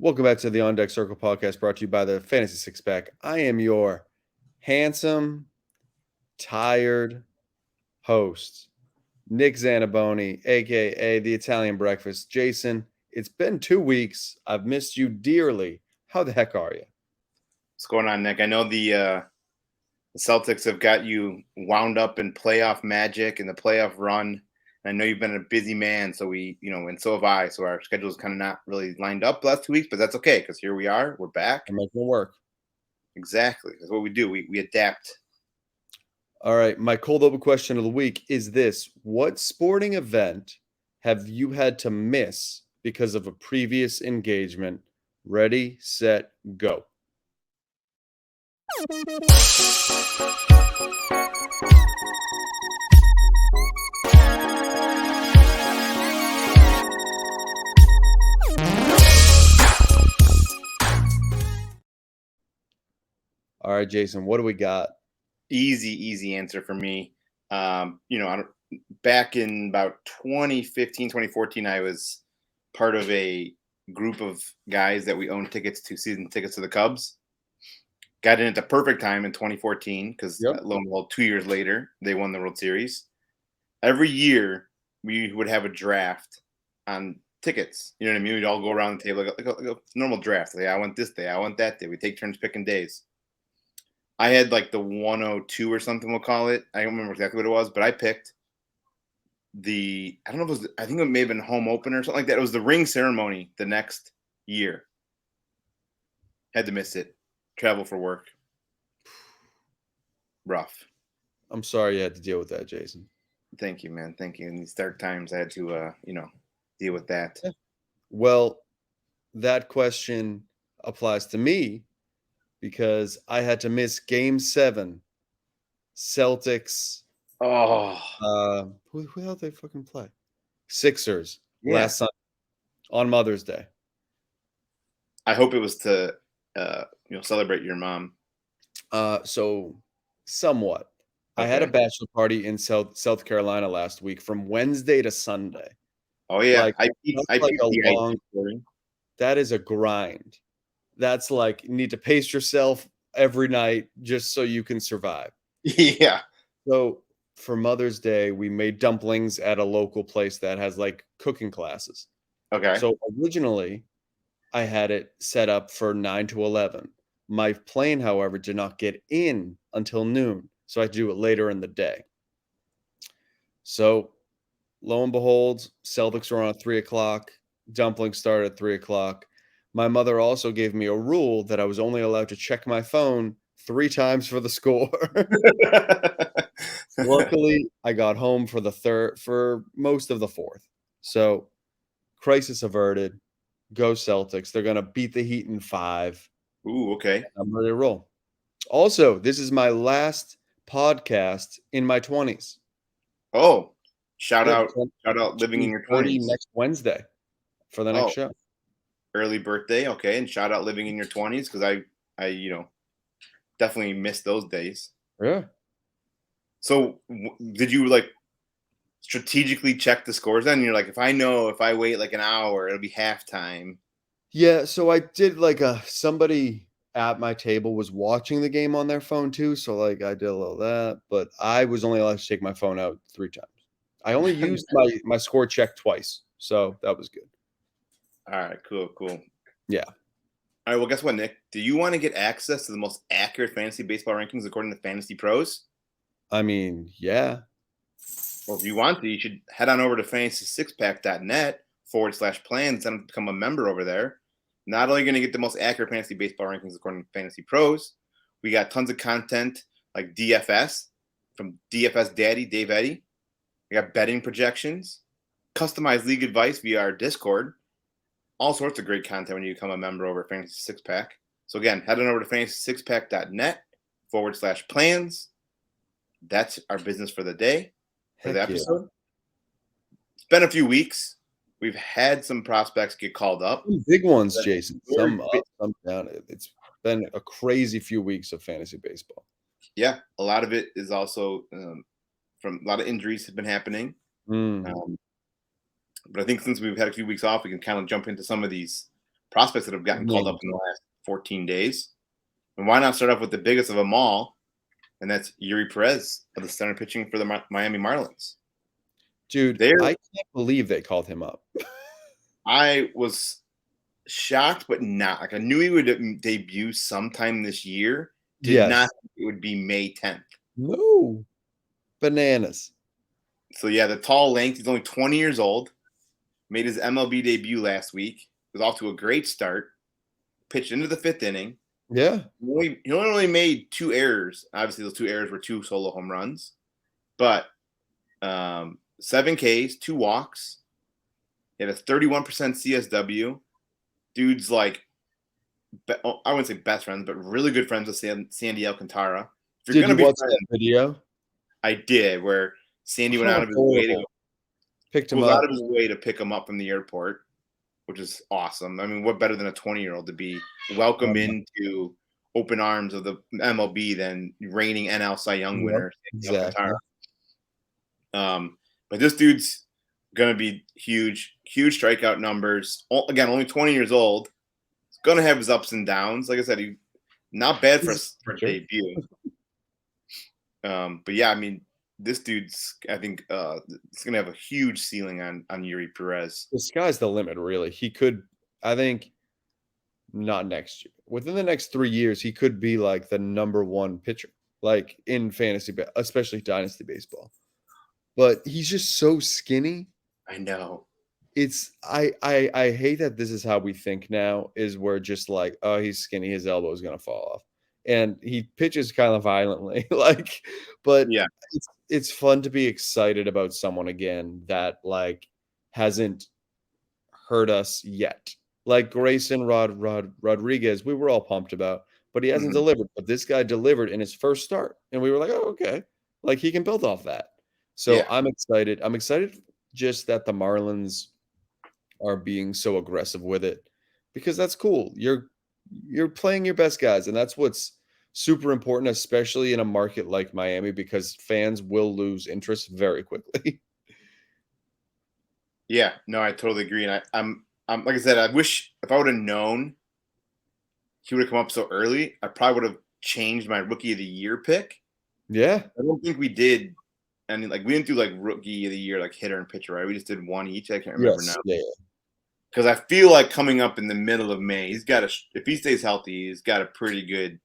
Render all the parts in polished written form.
Welcome back to the On Deck Circle podcast brought to you by the Fantasy Six Pack. I am your handsome, tired host, Nick Zaniboni, aka the Italian Breakfast. Jason, it's been 2 weeks. I've missed you dearly. How the heck are you? What's going on, Nick? I know the Celtics have got you wound up in playoff magic and the playoff run. And I know you've been a busy man, so and so have I. So our schedule's kind of not really lined up the last 2 weeks, but that's okay because here we are. We're back. I'm making it work. Exactly. That's what we do. We adapt. All right. My cold open question of the week is this: what sporting event have you had to miss because of a previous engagement? Ready, set, go. All right, Jason, what do we got? Easy answer for me. Back in about 2015, 2014, I was part of a group of guys that we owned season tickets to the Cubs. Got in at the perfect time in 2014 because lo and behold, 2 years later, they won the World Series. Every year, we would have a draft on tickets. You know what I mean? We'd all go around the table like a normal draft. Like, I want this day. I want that day. We take turns picking days. I had like the 102 or something, we'll call it. I don't remember exactly what it was, but I picked I think it may have been home opener or something like that. It was the ring ceremony the next year. Had to miss it. Travel for work. Rough. I'm sorry you had to deal with that, Jason. Thank you, man. Thank you. In these dark times, I had to, deal with that. Well, that question applies to me because I had to miss Game 7, Celtics. Who the hell did they fucking play? Sixers last Sunday on Mother's Day. I hope it was to, celebrate your mom. So somewhat. Okay. I had a bachelor party in South Carolina last week from Wednesday to Sunday. Oh yeah, that is a grind. That's like you need to pace yourself every night just so you can survive. Yeah. So for Mother's Day, we made dumplings at a local place that has like cooking classes. Okay. So originally, I had it set up for 9 to 11. My plane, however, did not get in until noon, so I had to do it later in the day. So lo and behold, Celtics were on at 3 o'clock. Dumplings started at 3 o'clock. My mother also gave me a rule that I was only allowed to check my phone 3 times for the score. Luckily, I got home for most of the fourth. So, crisis averted. Go Celtics. They're going to beat the Heat in 5. Ooh, okay. I'm ready to roll. Also, this is my last podcast in my 20s. Oh, shout out living in your 20s. Next Wednesday for the next show. Early birthday, okay, and shout out living in your 20s because I definitely miss those days. Yeah. So did you like strategically check the scores then? You're like, if I wait like an hour, it'll be halftime. Yeah, so I did like somebody at my table was watching the game on their phone too, so like I did a little of that, but I was only allowed to take my phone out 3 times. I only used my score check twice, so that was good. All right, cool. Yeah. All right, well, guess what, Nick? Do you want to get access to the most accurate fantasy baseball rankings according to Fantasy Pros? I mean, yeah. Well, if you want to, you should head on over to fantasysixpack.net/plans and become a member over there. Not only going to get the most accurate fantasy baseball rankings according to Fantasy Pros, we got tons of content like DFS from DFS Daddy, Dave Eddy. We got betting projections, customized league advice via our Discord, all sorts of great content when you become a member over at Fantasy Six Pack. So again, head on over to fantasysixpack.net/plans. That's our business for the day, for the episode. Yeah. It's been a few weeks. We've had some prospects get called up. Big ones, Jason. Some up, some down. It's been a crazy few weeks of fantasy baseball. Yeah, a lot of it is also from a lot of injuries have been happening. But I think since we've had a few weeks off, we can kind of jump into some of these prospects that have gotten called up in the last 14 days. And why not start off with the biggest of them all, and that's Eury Perez of the center pitching for the Miami Marlins. Dude, I can't believe they called him up. I was shocked, but not. Like, I knew he would debut sometime this year. Did not think it would be May 10th. No. Bananas. So, yeah, the tall length. He's only 20 years old. Made his MLB debut last week. Was off to a great start. Pitched into the 5th inning. Yeah. He only made 2 errors. Obviously, those 2 errors were 2 solo home runs. But 7 Ks, 2 walks. He had a 31% CSW. Dude's like, I wouldn't say best friends, but really good friends with Sandy Alcantara. Did you watch that video? I did, where Sandy went out of his way to pick him up from the airport, which is awesome. I mean, what better than a 20-year-old to be welcomed into open arms of the MLB than reigning NL Cy Young winner, Sandy Alcantara. But this dude's gonna be huge strikeout numbers. Again, only 20 years old. He's gonna have his ups and downs. Like I said, he's not bad for a debut. But yeah, I mean, this dude's, I think, it's gonna have a huge ceiling on Eury Perez. The sky's the limit, really. He could, I think, not next year. Within the next 3 years, he could be like the #1 pitcher, like in fantasy, especially Dynasty baseball. But he's just so skinny. I know. It's I hate that this is how we think now, is we're just like, oh, he's skinny, his elbow is gonna fall off. And he pitches kind of violently. But yeah, it's fun to be excited about someone again that like hasn't hurt us yet. Like Grayson Rodriguez, we were all pumped about, but he hasn't delivered. But this guy delivered in his first start, and we were like, oh, okay, like he can build off that. So yeah. I'm excited. I'm excited just that the Marlins are being so aggressive with it, because that's cool. You're playing your best guys, and that's what's super important, especially in a market like Miami, because fans will lose interest very quickly. Yeah, no, I totally agree. And I'm like I said, I wish if I would have known he would have come up so early, I probably would have changed my rookie of the year pick. Yeah. I don't think we did. And like, we didn't do like rookie of the year, like hitter and pitcher, right? We just did one each. I can't remember now. Yeah. Because I feel like coming up in the middle of May, if he stays healthy, he's got a pretty good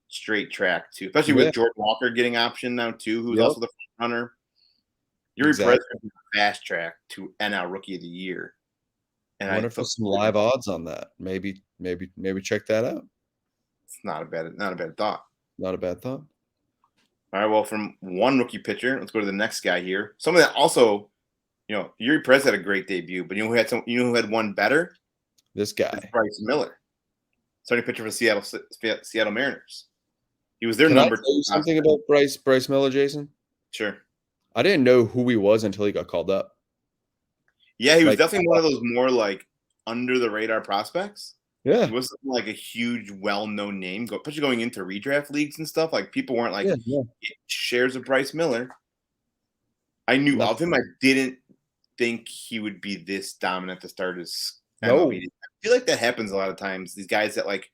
straight track too, especially with Jordan Walker getting option now too, who's also the front runner. Eury Perez is fast track to NL Rookie of the Year. And I wonder if there's some live odds on that. Maybe check that out. It's not a bad thought. Not a bad thought. All right, well, from one rookie pitcher, let's go to the next guy here. Someone that also, Eury Perez had a great debut, but who had one better? This guy, Bryce Miller, starting pitcher for Seattle Mariners. He was their number. Can I tell you something about Bryce Miller, Jason? Sure. I didn't know who he was until he got called up. Yeah, he was definitely one of those more like under the radar prospects. Yeah, he wasn't like a huge, well-known name, especially going into redraft leagues and stuff. Like, people weren't like shares of Bryce Miller. I knew of him. I didn't think he would be this dominant to start his MLB. I feel like that happens a lot of times. These guys that like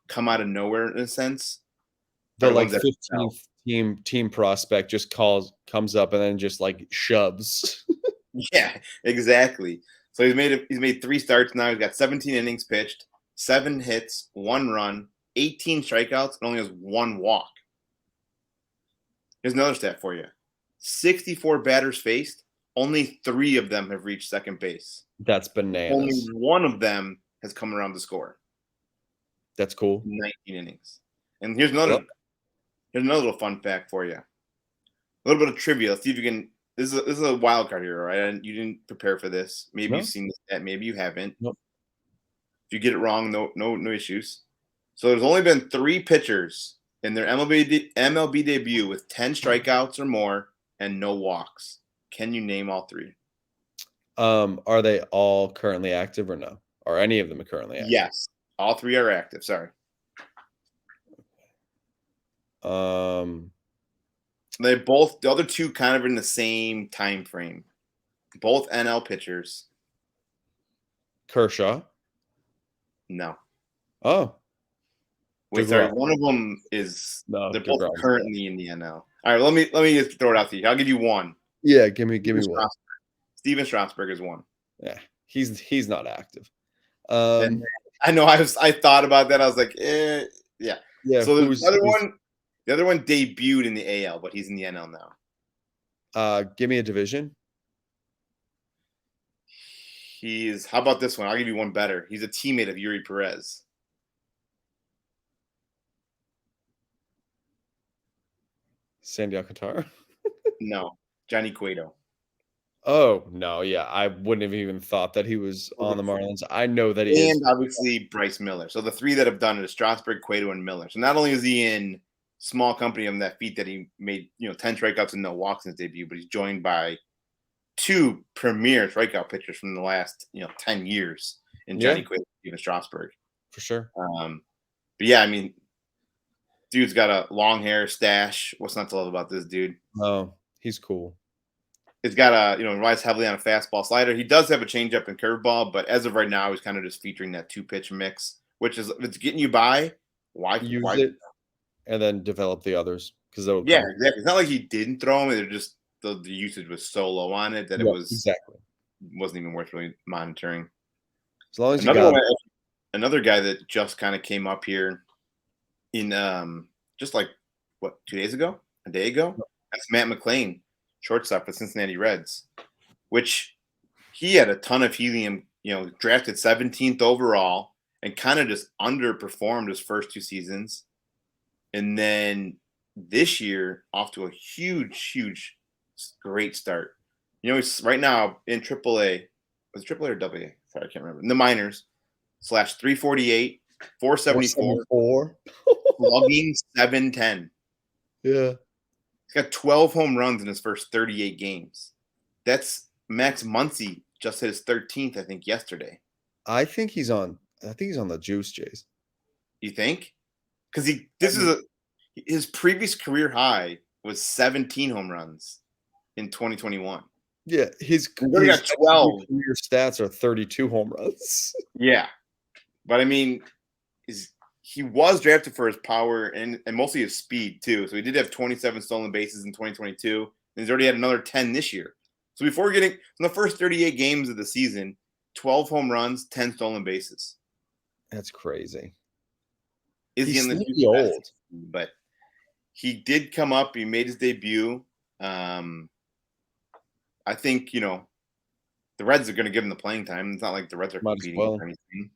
come out of nowhere in a sense. The like 15th team prospect just comes up and then just like shoves. Yeah, exactly. So he's made 3 starts now. He's got 17 innings pitched, 7 hits, 1 run, 18 strikeouts, and only has 1 walk. Here's another stat for you. 64 batters faced, only 3 of them have reached second base. That's bananas. Only 1 of them has come around to score. That's cool. 19 innings. And here's another little fun fact for you. A little bit of trivia. Let's see if you can. This is a wild card here, right? You didn't prepare for this. Maybe you've seen this stat. Maybe you haven't. Nope. If you get it wrong, no issues. So there's only been 3 pitchers in their MLB debut with 10 strikeouts or more and no walks. Can you name all 3? Are they all currently active or no? Are any of them currently active? Yes, all 3 are active. Sorry. The other 2 kind of in the same time frame. Both NL pitchers. Kershaw. No. Oh, Wait, sorry. DeGrom. One of them is No, they're both DeGrom's currently in the NL. All right, let me just throw it out to you. I'll give you one. Yeah, give me one. Steven Strasburg is one. Yeah, he's not active. And I know I thought about that. I was like, yeah. Yeah, So the other one debuted in the AL, but he's in the NL now. Give me a division. How about this one? I'll give you one better. He's a teammate of Eury Perez. Sandy Alcantara. No, Johnny Cueto. Oh no, yeah, I wouldn't have even thought that he was on the Marlins. I know that he is, and obviously Bryce Miller. So the three that have done it is Strasburg, Cueto, and Miller. So not only is he in small company on that feat that he made, 10 strikeouts and no walks in his debut, but he's joined by two premier strikeout pitchers from the last 10 years in Johnny Cueto and Steven Strasburg. for sure. But yeah, I mean, dude's got a long hair, stash. What's not to love about this dude? Oh, he's cool. He's got relies heavily on a fastball slider. He does have a changeup and curveball, but as of right now, he's kind of just featuring that 2-pitch mix, which is if it's getting you by. Why Use it and then develop the others because exactly. It's not like he didn't throw them; they're just the usage was so low on it that it wasn't even worth really monitoring. As long as another guy that just kind of came up here in just like 2 days ago, a day ago. That's Matt McLain, shortstop for Cincinnati Reds, which he had a ton of helium, drafted 17th overall and kind of just underperformed his first 2 seasons. And then this year off to a huge, great start. He's right now in AAA. Was it AAA or AA? Sorry, I can't remember. In the minors, /348, 474, slugging 710. Yeah. He's got 12 home runs in his first 38 games. That's Max Muncy just hit his 13th, I think, yesterday. I think he's on the Juice Jays. You think? Because his previous career high was 17 home runs in 2021. Yeah, his got 12 career stats are 32 home runs. Yeah, but I mean, he was drafted for his power and mostly his speed too. So he did have 27 stolen bases in 2022, and he's already had another 10 this year. So before getting in the first 38 games of the season, 12 home runs, 10 stolen bases. That's crazy. He's sneaky old, but he did come up. He made his debut. I think the Reds are going to give him the playing time. It's not like the Reds are competing or anything.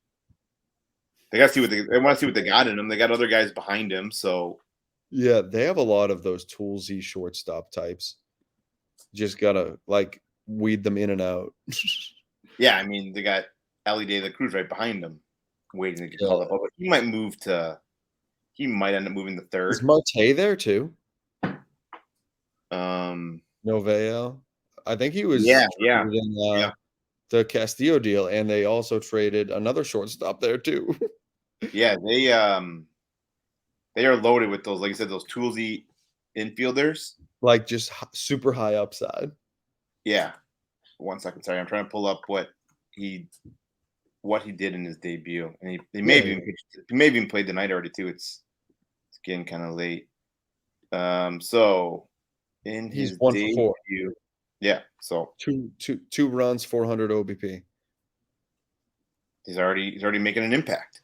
They got to see they want to see what they got in him. They got other guys behind him, so yeah, they have a lot of those toolsy shortstop types. Just gotta weed them in and out. Yeah, I mean they got Ellie De La Cruz right behind him, waiting to get called up. But he might end up moving to third. Is Marte there too? Novell. I think he was in the Castillo deal, and they also traded another shortstop there too. Yeah, they are loaded with those, like you said, those toolsy infielders. Just super high upside. Yeah. 1 second, sorry. I'm trying to pull up what he did in his debut. And he may have even played the night already too. It's getting kind of late. So in his debut, yeah, so two runs, 400 OBP. He's already making an impact.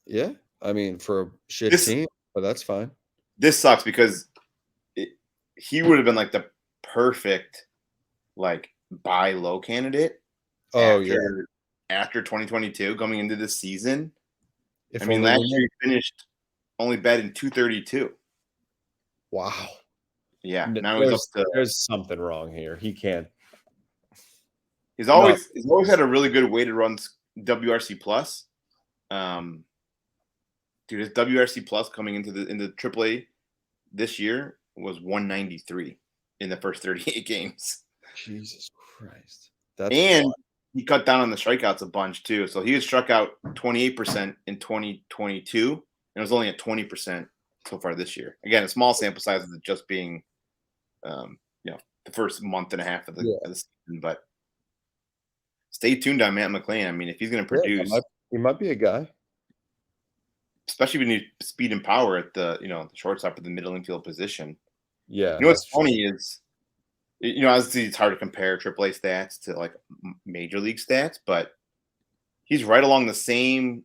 Yeah, I mean for a shit team, but that's fine. This sucks because he would have been the perfect buy low candidate. After 2022 coming into this season. Last year he finished only batting 232. Wow. Yeah, now he's up to. There's something wrong here. He can't. He's always had a really good weighted runs WRC plus. Dude, his WRC plus coming into AAA this year was 193 in the first 38 games. Jesus Christ! He cut down on the strikeouts a bunch too. So he was struck out 28% in 2022, and it was only at 20% so far this year. Again, a small sample size of it just being, the first month and a half of the season. But stay tuned on Matt McLain. I mean, if he's going to produce, He might be a guy. especially when you need speed and power at the the shortstop or the middle infield position. Yeah, You know what's that's true. funny is obviously it's hard to compare AAA stats to like major league stats, but he's right along the same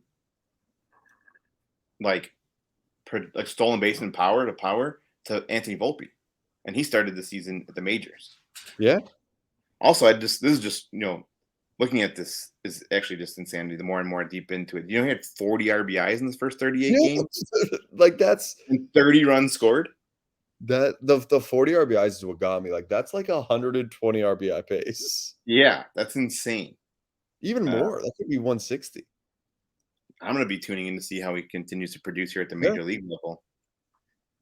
like like stolen base and power to Anthony Volpe, and he started the season at the majors. Yeah. Also, this is just looking at this is actually just insanity. The more and more deep into it, he had 40 RBIs in his first 38 Yeah. games Like that's and 30 runs scored. that the 40 RBIs is what got me. Like that's like 120 RBI pace. Yeah, that's insane. Even Uh, more. That could be 160. I'm going to be tuning in to see how he continues to produce here at the Yeah. major league level.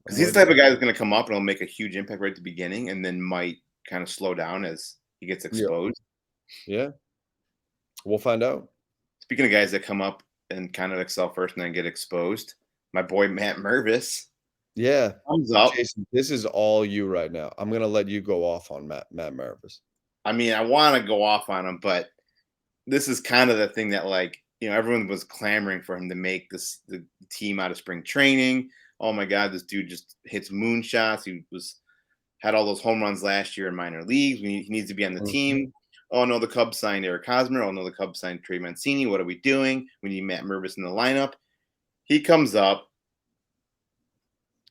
Because I'm he's with the type you. of guy that's going to come up and he'll make a huge impact right at the beginning and then might kind of slow down as he gets Yeah. exposed. Yeah. We'll find out. Speaking of guys that come up and kind of excel first and then get exposed, my boy Matt Mervis Yeah. comes up. Jason, this is all you right now. I'm gonna let you go off on Matt Mervis. I mean, I want to go off on him, but this is kind of the thing that everyone was clamoring for him to make the team out of spring training. Oh my God, this dude just hits moonshots. He had all those home runs last year in minor leagues. He needs to be on the team. Oh no, the Cubs signed Eric Hosmer. Oh no, the Cubs signed Trey Mancini. What are we doing? We need Matt Mervis in the lineup. He comes up,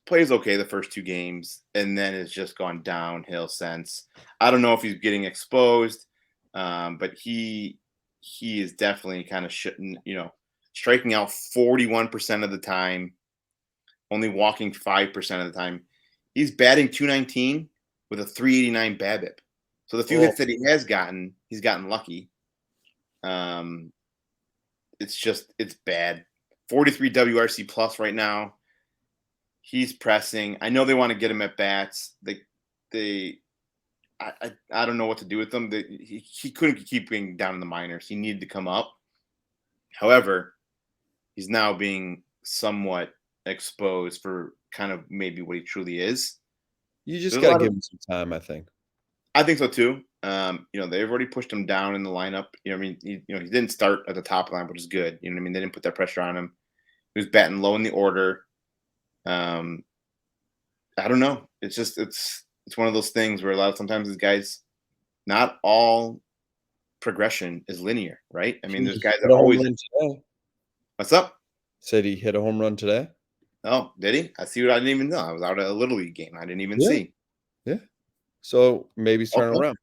plays okay the first two games, and then it's just gone downhill since. I don't know if he's getting exposed, but he is definitely kind of striking out 41% of the time, only walking 5% of the time. He's batting 219 with a 389 BABIP. So the few hits that he has gotten, he's gotten lucky. It's bad. 43 WRC plus right now. He's pressing. I know they want to get him at bats. I don't know what to do with them. He couldn't keep being down in the minors. He needed to come up. However, he's now being somewhat exposed for kind of maybe what he truly is. You just got to give him some time, I think. I think so too. They've already pushed him down in the lineup. He didn't start at the top line, which is good. They didn't put that pressure on him. He was batting low in the order. I don't know. It's one of those things where sometimes these guys, not all progression is linear, right? I mean, there's guys that always. What's up? Said he hit a home run today. Oh, did he? I see what I didn't even know. I was out at a little league game. I didn't even see. Yeah. So maybe he's turning around.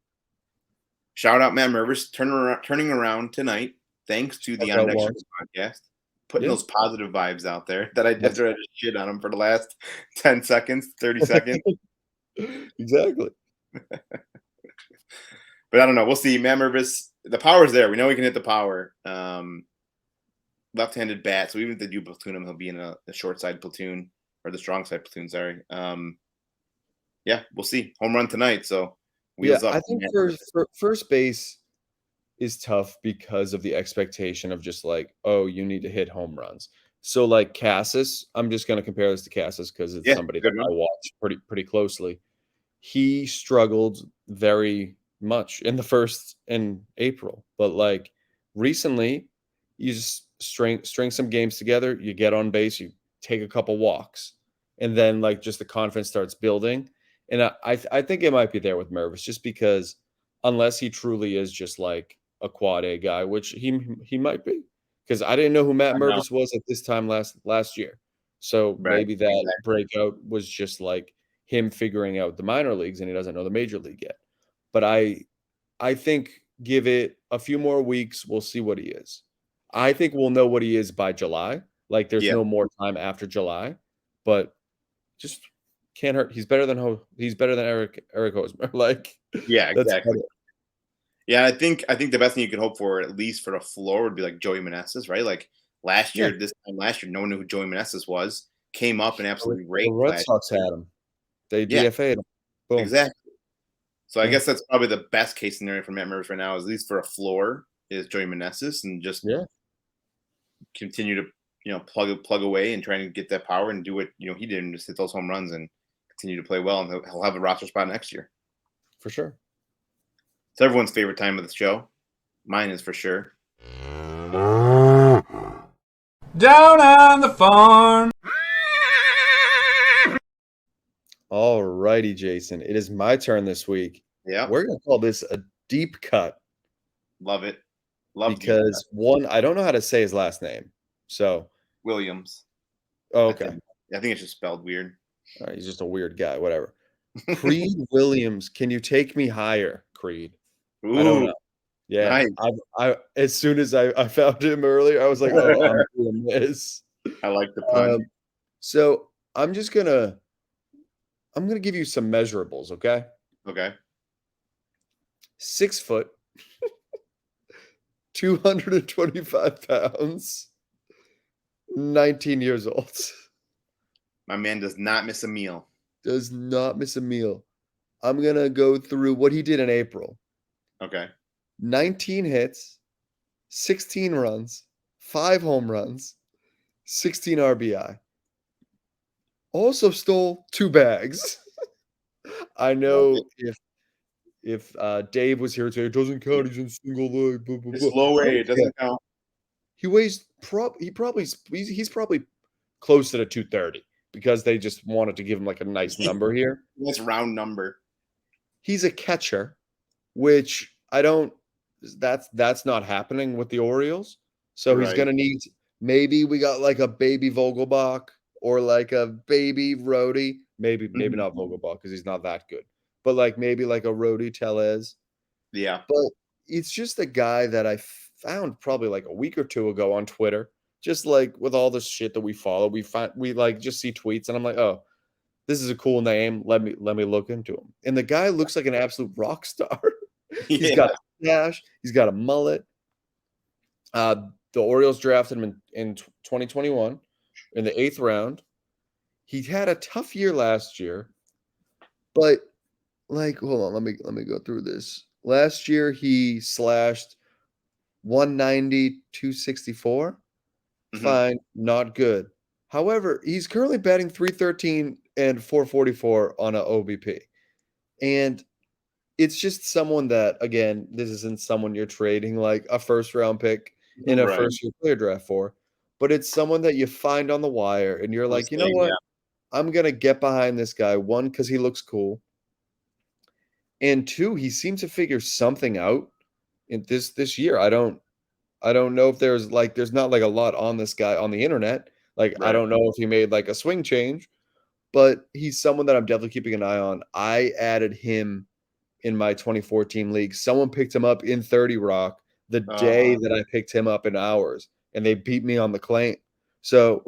Shout out Matt Mervis turning around tonight, thanks to the On Deck Shows podcast. Putting those positive vibes out there that I did try to shit on him for the last 10 seconds, 30 seconds. Exactly. But I don't know. We'll see. Matt Mervis, the power's there. We know he can hit the power. Left-handed bat. So even if they do platoon him, he'll be in a short side platoon or the strong side platoon. Sorry. Yeah, we'll see. Home run tonight. So wheels up. I think for first base is tough because of the expectation of just like, oh, you need to hit home runs. So like Cassis, I'm just going to compare this to Cassis because it's somebody that I watch pretty closely. He struggled very much in April, but like recently, you just string some games together. You get on base, you take a couple walks, and then like just the confidence starts building. And I think it might be there with Mervis, just because unless he truly is just like a quad A guy, which he might be, because I didn't know who Matt Mervis was at this time last year. So maybe that breakout was just like him figuring out the minor leagues and he doesn't know the major league yet. But I think give it a few more weeks, we'll see what he is. I think we'll know what he is by July. Like there's no more time after July, but just can't hurt. He's better than Eric Hosmer. Like exactly. Yeah, I think the best thing you could hope for, at least for the floor, would be like Joey Meneses, right? Like last year, no one knew who Joey Meneses was. Came up and absolutely raked. The Red Sox had him. They DFA'd him. Boom. Exactly. So I guess that's probably the best case scenario for Matt Mervis right now, at least for a floor, is Joey Meneses, and just continue to plug away and try and get that power and do what he did and just hit those home runs and continue to play well, and he'll have a roster spot next year for sure. It's everyone's favorite time of the show. Mine is for sure. down on the farm. All righty, Jason. It is my turn this week. Yeah. We're going to call this a deep cut. Love it. Love because one, I don't know how to say his last name. So Willems. oh, okay. I think it's just spelled weird. All right, he's just a weird guy. Whatever. Creed Williams, can you take me higher, Creed? Ooh, I don't know. Yeah. nice. I as soon as I found him earlier, I was like, oh, I'm doing this. I like the pun. So I'm gonna give you some measurables, okay? Okay. 6 foot, 225 pounds, 19 years old. My man does not miss a meal. Does not miss a meal. I'm going to go through what he did in April. Okay. 19 hits, 16 runs, 5 home runs, 16 RBI. Also stole 2 bags. I know if Dave was here today, it doesn't count. He's in single leg. Blah, blah, It's blah. low A. It doesn't count. He weighs he's probably close to the 230 because they just wanted to give him like a nice number here. Nice round number. He's a catcher, which I don't. That's not happening with the Orioles. So he's gonna need. Maybe we got like a baby Vogelbach or like a baby Rhodey. Maybe not Vogelbach because he's not that good. But like maybe like a Rhodey Tellez. Yeah. But it's just a guy that I found probably like a week or two ago on Twitter. Just like with all the shit that we follow, we like just see tweets and I'm like, oh, this is a cool name. Let me look into him. And the guy looks like an absolute rock star. He's got a stash. He's got a mullet. The Orioles drafted him in 2021 in the 8th round. He had a tough year last year, but like, hold on, let me go through this. Last year he slashed 190, 264. Fine, not good. However, he's currently batting 313 and 444 on a OBP. And it's just someone that, again, this isn't someone you're trading like a first round pick in a first year player draft for, but it's someone that you find on the wire and you're like, you know what? I'm going to get behind this guy. 1, because he looks cool. And 2, he seems to figure something out in this year. I don't know if there's not like a lot on this guy on the internet. Like, I don't know if he made like a swing change, but he's someone that I'm definitely keeping an eye on. I added him in my 2014 league. Someone picked him up in 30 Rock the day that I picked him up in ours, and they beat me on the claim. So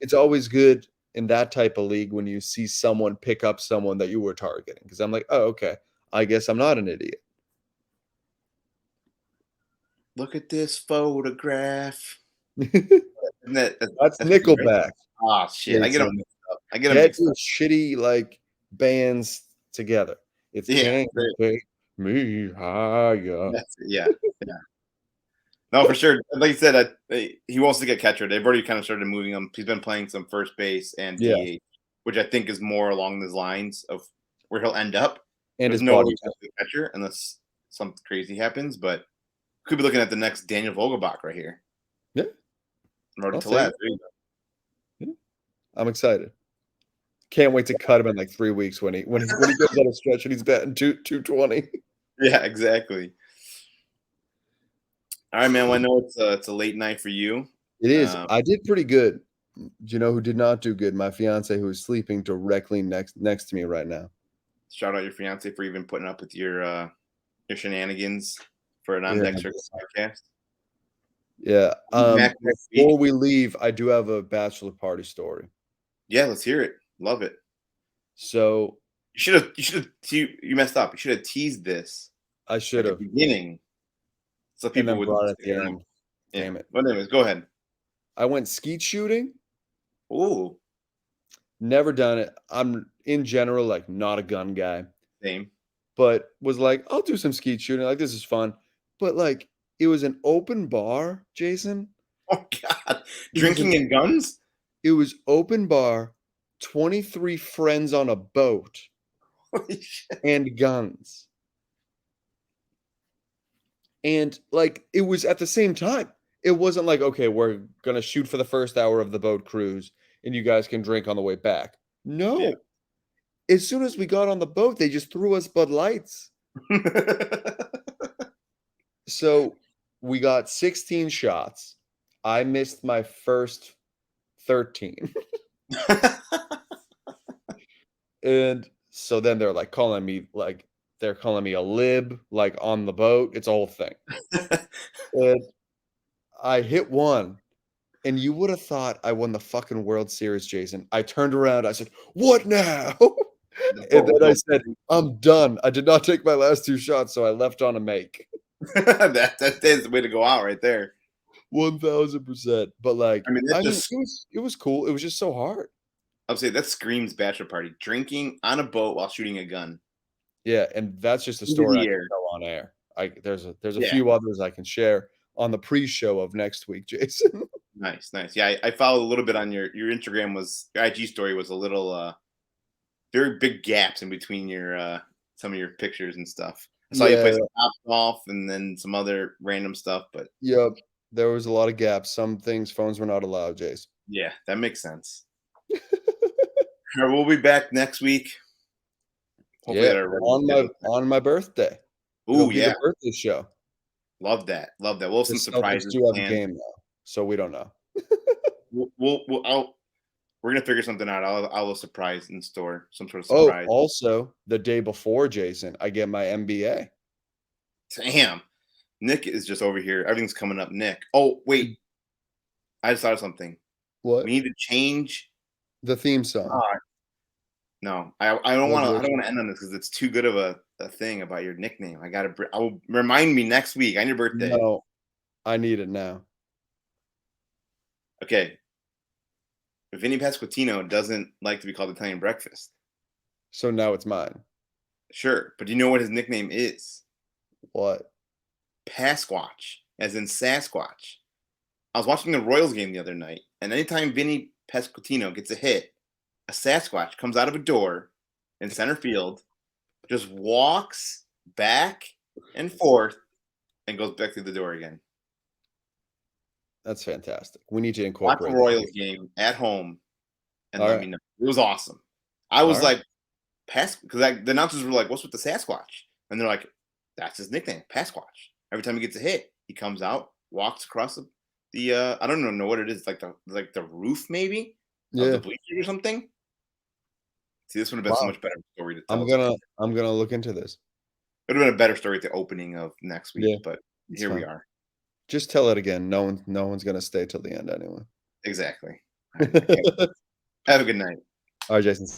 it's always good in that type of league when you see someone pick up someone that you were targeting, because I'm like, oh, okay, I guess I'm not an idiot. Look at this photograph. That's Nickelback. Oh shit! I get them mixed up. Get those shitty like bands together. It's Can't Take Me Higher. Yeah. No, for sure. Like you said, he wants to get catcher. They've already kind of started moving him. He's been playing some first base and DH, which I think is more along the lines of where he'll end up. And there's no way to catcher unless something crazy happens, but could be looking at the next Daniel Vogelbach right here. Yeah. Rhodey Tellez. I'm excited. Can't wait to cut him in like 3 weeks when he goes on a stretch and he's batting 220. Yeah, exactly. All right, man. Well, I know it's a late night for you. It is. I did pretty good. Do you know who did not do good? My fiance, who is sleeping directly next to me right now. Shout out your fiance for even putting up with your shenanigans for an on-deck circle podcast. Yeah. Before we leave, I do have a bachelor party story. Yeah, let's hear it. Love it. So you messed up. You should have teased this. I should have. At the beginning. So people would brought it at the end. Yeah. Damn it. But anyways, go ahead. I went skeet shooting. Ooh. Never done it. I'm in general like not a gun guy. Same. But was like, I'll do some skeet shooting. Like, this is fun. But like, it was an open bar, Jason. Oh God. Drinking and guns? It was open bar, 23 friends on a boat. Holy shit. And guns. And like, it was at the same time. It wasn't like, okay, we're gonna shoot for the first hour of the boat cruise, and you guys can drink on the way back. No. Yeah. As soon as we got on the boat, they just threw us Bud Lights. So we got 16 shots. I missed my first 13. And so then they're like calling me a lib, like on the boat. It's a whole thing. And I hit one, and you would have thought I won the fucking World Series, Jason. I turned around, I said, "What now?" And then I said, "I'm done." I did not take my last 2 shots, so I left on a make. That is the way to go out right there. 1000%. But like, I mean, it was cool. It was just so hard. I'll say that screams bachelor party. Drinking on a boat while shooting a gun. Yeah, and that's just a Into story the I can air. tell on air. There's a Yeah. few others I can share on the pre-show of next week, Jason. Nice. Yeah, I followed a little bit on your Instagram. Your IG story was a little very big gaps in between your some of your pictures and stuff. I saw you play some top golf and then some other random stuff, but Yep, there was a lot of gaps. Some things phones were not allowed, Jace. yeah, that makes sense. All right, we'll be back next week. Hopefully Yeah, at our regular schedule. on my birthday. Ooh, It'll be the birthday show. Love that. We'll have some The Celtics surprises do have a planned. game now, so we don't know. We're gonna figure something out. I'll have a surprise in store, some sort of Oh, surprise. also the day before, Jason, I get my MBA. Damn, Nick is just over here. Everything's coming up, Nick. Oh wait, I just thought of something. What? We need to change The theme song. No, I don't want to. I don't want to end on this because it's too good of a thing about your nickname. I'll remind me next week on your birthday. No, I need it now. Okay. Vinny Pasquantino doesn't like to be called Italian breakfast. So now it's mine. Sure, but do you know what his nickname is? What? Pasquatch, as in Sasquatch. I was watching the Royals game the other night, and anytime Vinny Pasquantino gets a hit, a Sasquatch comes out of a door in center field, just walks back and forth, and goes back through the door again. That's fantastic. We need to Watch incorporate the that. Royals game at home and All let right. me know. It was awesom. I was All right. like, because the announcers were like, "What's with the Sasquatch?" And they're like, "That's his nickname, Pasquatch." Every time he gets a hit, he comes out, walks across the I don't even know what it is, like the roof maybe of Yeah. the bleachers or something. See, this would have been so Wow. much better story to tell. I'm gonna look into this. It would have been a better story at the opening of next week, Yeah, but it's here we fine. are. Just tell it again. No one's gonna stay till the end anyway. Exactly. All Have a good night. right, Jason.